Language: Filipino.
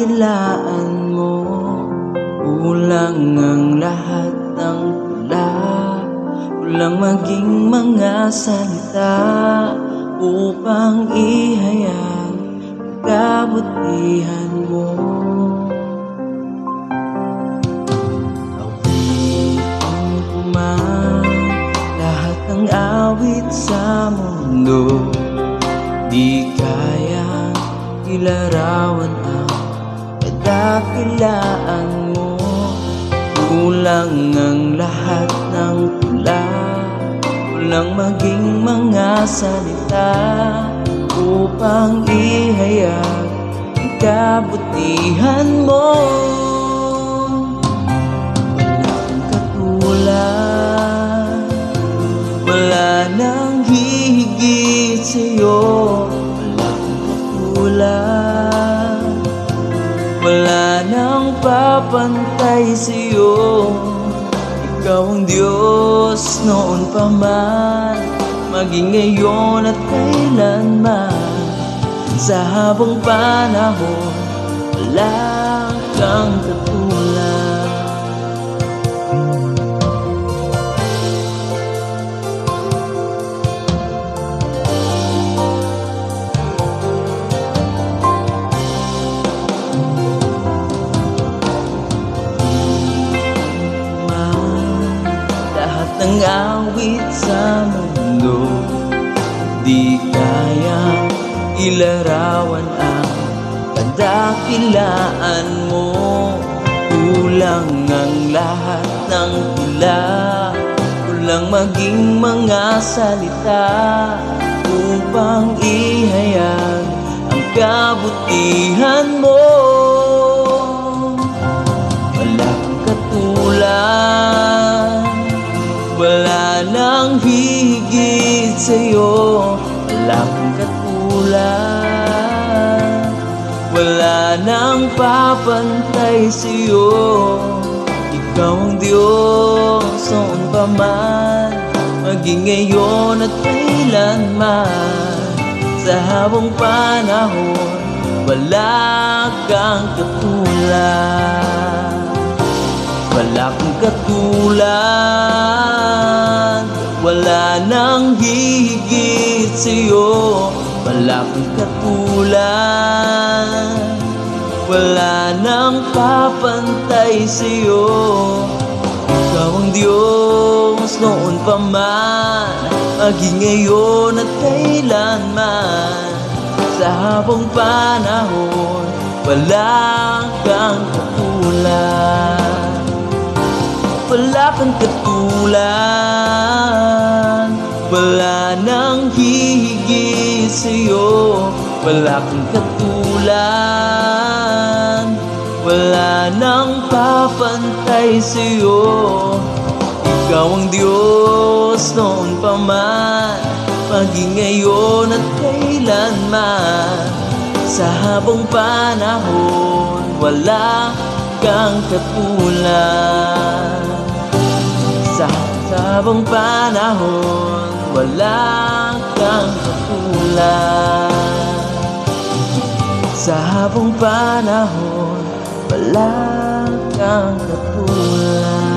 kadakilaan mo. Kulang ang lahat ng tula, kulang maging mga salita upang ihayag ang kabutihan mo. Awitin ko man lahat ng awit sa mundo, di kaya ilarawan ang kadakilaan mo. Kulang ang lahat ng tula, kulang maging mga salita upang ihayag ang kabutihan mo. Walang katulad, wala nang hihigit sa'yo. Walang katulad, wala nang papantay sa'yo. Ikaw ang Diyos noon pa man, maging ngayon at kailanman. Sa habang panahon, wala kang katulad. Ng awit sa mundo, di kaya ilarawan ang kadakilaan mo. Kulang ang lahat ng tula, kulang maging mga salita upang ihayag ang kabutihan mo. Walang katulad, wala nang higit sa'yo. Walang katulad, wala nang papantay sa'yo. Ikaw ang Diyos noon pa man, maging ngayon at kailanman. Sa habang panahon, wala kang katulad. Wala kang katulad, wala nang hihigit sa'yo. Wala kang katulad, wala nang papantay sa'yo. Ikaw ang Diyos noon pa man, maging ngayon at kailanman. Sa habang panahon, wala kang katulad. Wala kang katulad, wala nang hihigit sa'yo. Wala kang katulad, wala nang papantay sa'yo. Ikaw ang Diyos noon pa man, maging ngayon at kailanman. Sa habang panahon, wala kang katulad. Sa habang panahon, wala kang katulad. Sa habang panahon, wala kang katulad.